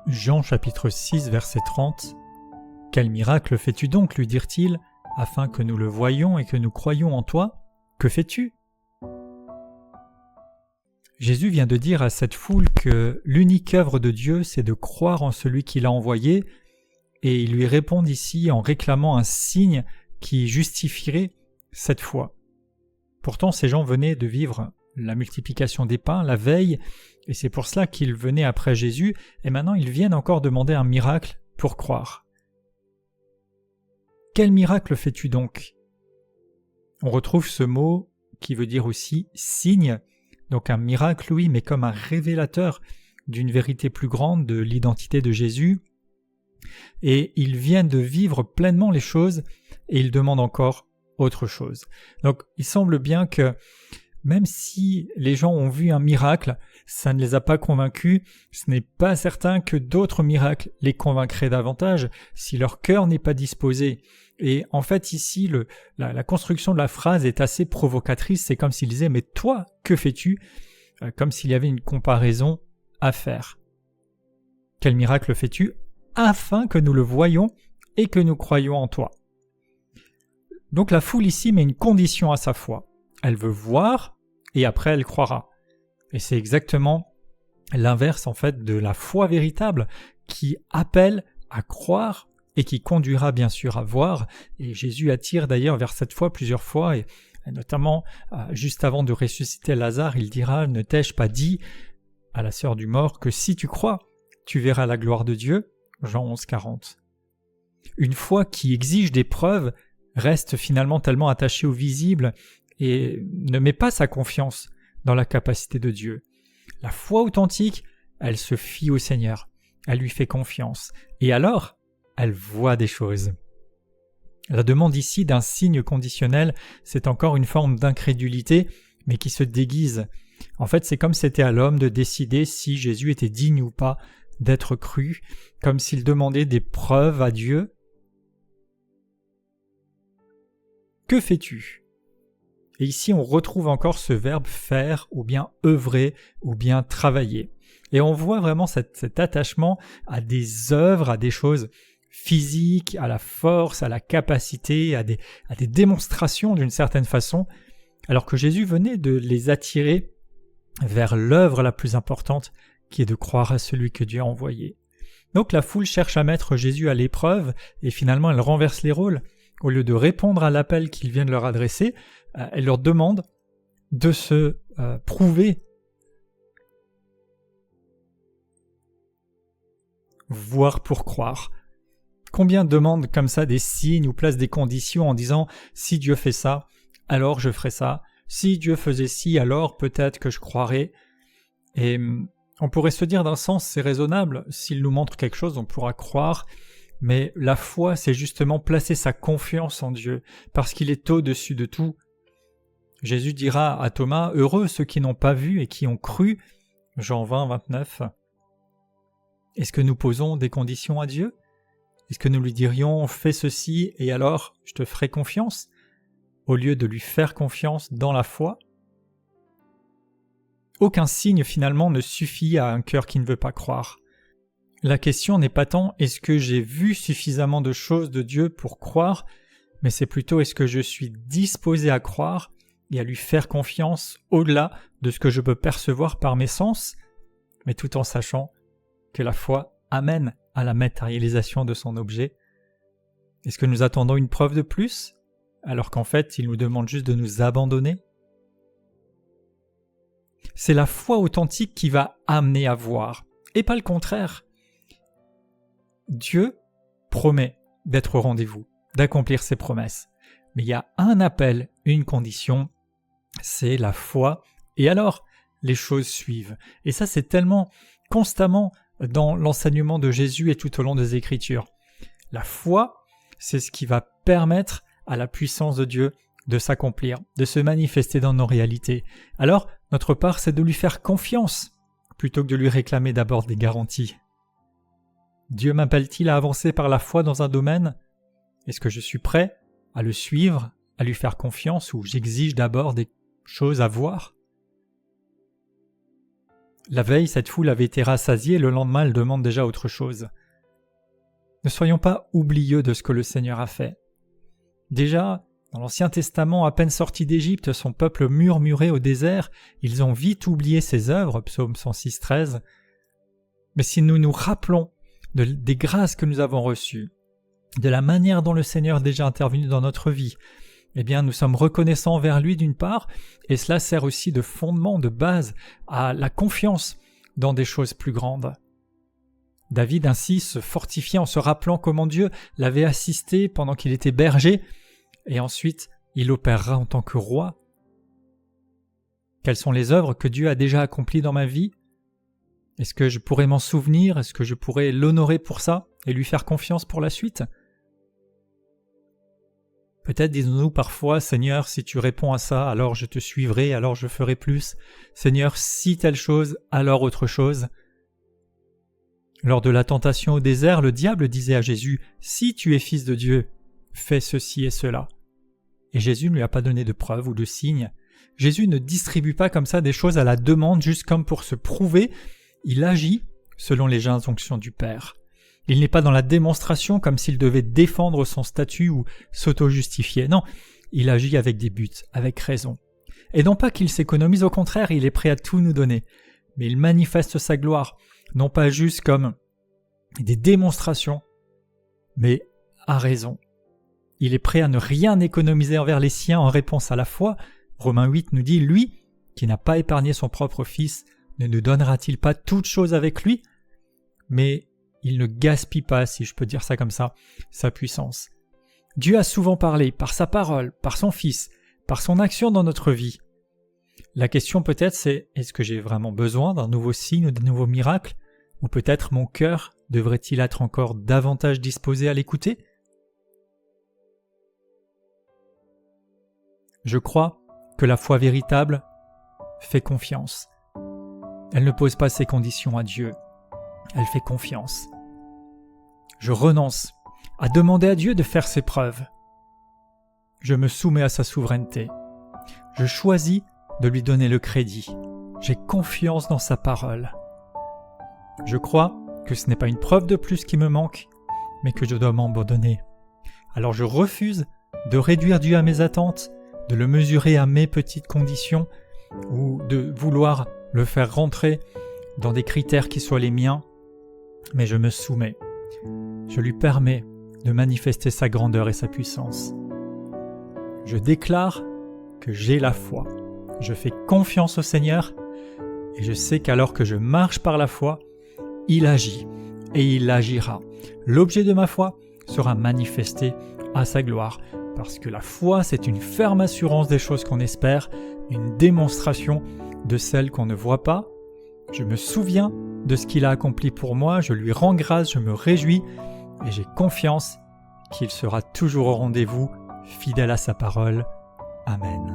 Jean chapitre 6 verset 30. « Quel miracle fais-tu donc, lui dirent-ils, afin que nous le voyions et que nous croyions en toi? Que fais-tu » Jésus vient de dire à cette foule que l'unique œuvre de Dieu, c'est de croire en celui qui l'a envoyé, et ils lui répondent ici en réclamant un signe qui justifierait cette foi. Pourtant, ces gens venaient de vivre la multiplication des pains la veille, et c'est pour cela qu'ils venaient après Jésus, et maintenant ils viennent encore demander un miracle pour croire. Quel miracle fais-tu donc ? On retrouve ce mot qui veut dire aussi signe, donc un miracle, oui, mais comme un révélateur d'une vérité plus grande de l'identité de Jésus. Et ils viennent de vivre pleinement les choses et ils demandent encore autre chose. Donc il semble bien que même si les gens ont vu un miracle, ça ne les a pas convaincus, ce n'est pas certain que d'autres miracles les convaincraient davantage si leur cœur n'est pas disposé. Et en fait ici, la construction de la phrase est assez provocatrice, c'est comme s'il disait « mais toi, que fais-tu » comme s'il y avait une comparaison à faire. Quel miracle fais-tu afin que nous le voyions et que nous croyions en toi. Donc la foule ici met une condition à sa foi. Elle veut voir et après elle croira. Et c'est exactement l'inverse en fait de la foi véritable qui appelle à croire et qui conduira bien sûr à voir. Et Jésus attire d'ailleurs vers cette foi plusieurs fois et notamment juste avant de ressusciter Lazare, il dira « Ne t'ai-je pas dit à la sœur du mort que si tu crois, tu verras la gloire de Dieu » Jean 11, 40. Une foi qui exige des preuves reste finalement tellement attachée au visible et ne met pas sa confiance dans la capacité de Dieu. La foi authentique, elle se fie au Seigneur, elle lui fait confiance, et alors, elle voit des choses. La demande ici d'un signe conditionnel, c'est encore une forme d'incrédulité, mais qui se déguise. En fait, c'est comme c'était à l'homme de décider si Jésus était digne ou pas d'être cru, comme s'il demandait des preuves à Dieu. Que fais-tu ? Et ici, on retrouve encore ce verbe faire, ou bien œuvrer, ou bien travailler. Et on voit vraiment cet attachement à des œuvres, à des choses physiques, à la force, à la capacité, à des démonstrations d'une certaine façon, alors que Jésus venait de les attirer vers l'œuvre la plus importante, qui est de croire à celui que Dieu a envoyé. Donc la foule cherche à mettre Jésus à l'épreuve, et finalement elle renverse les rôles. Au lieu de répondre à l'appel qu'ils viennent leur adresser, elle leur demande de se prouver. Voir pour croire. Combien demandent comme ça des signes ou placent des conditions en disant « si Dieu fait ça, alors je ferai ça. Si Dieu faisait ci, alors peut-être que je croirais. » Et on pourrait se dire d'un sens, c'est raisonnable, s'il nous montre quelque chose, on pourra croire, mais la foi, c'est justement placer sa confiance en Dieu, parce qu'il est au-dessus de tout. Jésus dira à Thomas, « Heureux ceux qui n'ont pas vu et qui ont cru » Jean 20, 29. Est-ce que nous posons des conditions à Dieu ? Est-ce que nous lui dirions « Fais ceci et alors je te ferai confiance » au lieu de lui faire confiance dans la foi ? Aucun signe finalement ne suffit à un cœur qui ne veut pas croire. La question n'est pas tant « est-ce que j'ai vu suffisamment de choses de Dieu pour croire ?» mais c'est plutôt « est-ce que je suis disposé à croire et à lui faire confiance au-delà de ce que je peux percevoir par mes sens ?» mais tout en sachant que la foi amène à la matérialisation de son objet. Est-ce que nous attendons une preuve de plus, alors qu'en fait il nous demande juste de nous abandonner ? C'est la foi authentique qui va amener à voir, et pas le contraire. Dieu promet d'être au rendez-vous, d'accomplir ses promesses. Mais il y a un appel, une condition, c'est la foi, et alors les choses suivent. Et ça, c'est tellement constamment dans l'enseignement de Jésus et tout au long des Écritures. La foi, c'est ce qui va permettre à la puissance de Dieu de s'accomplir, de se manifester dans nos réalités. Alors, notre part, c'est de lui faire confiance, plutôt que de lui réclamer d'abord des garanties. Dieu m'appelle-t-il à avancer par la foi dans un domaine ? Est-ce que je suis prêt à le suivre, à lui faire confiance, ou j'exige d'abord des choses à voir ? La veille, cette foule avait été rassasiée, le lendemain, elle demande déjà autre chose. Ne soyons pas oublieux de ce que le Seigneur a fait. Déjà, dans l'Ancien Testament, à peine sortis d'Égypte, son peuple murmurait au désert, ils ont vite oublié ses œuvres, psaume 106, 13. Mais si nous nous rappelons des grâces que nous avons reçues, de la manière dont le Seigneur est déjà intervenu dans notre vie, eh bien nous sommes reconnaissants envers lui d'une part, et cela sert aussi de fondement, de base à la confiance dans des choses plus grandes. David ainsi se fortifiait en se rappelant comment Dieu l'avait assisté pendant qu'il était berger, et ensuite il opérera en tant que roi. Quelles sont les œuvres que Dieu a déjà accomplies dans ma vie? Est-ce que je pourrais m'en souvenir? Est-ce que je pourrais l'honorer pour ça et lui faire confiance pour la suite? Peut-être disons-nous parfois, Seigneur, si tu réponds à ça, alors je te suivrai, alors je ferai plus. Seigneur, si telle chose, alors autre chose. Lors de la tentation au désert, le diable disait à Jésus, « Si tu es fils de Dieu, fais ceci et cela. » Et Jésus ne lui a pas donné de preuve ou de signe. Jésus ne distribue pas comme ça des choses à la demande, juste comme pour se prouver. Il agit selon les injonctions du Père. Il n'est pas dans la démonstration comme s'il devait défendre son statut ou s'auto-justifier. Non, il agit avec des buts, avec raison. Et non pas qu'il s'économise, au contraire, il est prêt à tout nous donner. Mais il manifeste sa gloire, non pas juste comme des démonstrations, mais à raison. Il est prêt à ne rien économiser envers les siens en réponse à la foi. Romains 8 nous dit, lui, qui n'a pas épargné son propre fils, ne nous donnera-t-il pas toutes choses avec lui? Mais il ne gaspille pas, si je peux dire ça comme ça, sa puissance. Dieu a souvent parlé par sa parole, par son Fils, par son action dans notre vie. La question peut-être c'est, est-ce que j'ai vraiment besoin d'un nouveau signe ou d'un nouveau miracle? Ou peut-être mon cœur devrait-il être encore davantage disposé à l'écouter? Je crois que la foi véritable fait confiance. Elle ne pose pas ses conditions à Dieu. Elle fait confiance. Je renonce à demander à Dieu de faire ses preuves. Je me soumets à sa souveraineté. Je choisis de lui donner le crédit. J'ai confiance dans sa parole. Je crois que ce n'est pas une preuve de plus qui me manque, mais que je dois m'abandonner. Alors je refuse de réduire Dieu à mes attentes, de le mesurer à mes petites conditions, ou de vouloir le faire rentrer dans des critères qui soient les miens, mais je me soumets. Je lui permets de manifester sa grandeur et sa puissance. Je déclare que j'ai la foi. Je fais confiance au Seigneur et je sais qu'alors que je marche par la foi, il agit et il agira. L'objet de ma foi sera manifesté à sa gloire parce que la foi, c'est une ferme assurance des choses qu'on espère, une démonstration de celles qu'on ne voit pas. Je me souviens de ce qu'il a accompli pour moi, je lui rends grâce, je me réjouis et j'ai confiance qu'il sera toujours au rendez-vous, fidèle à sa parole. Amen.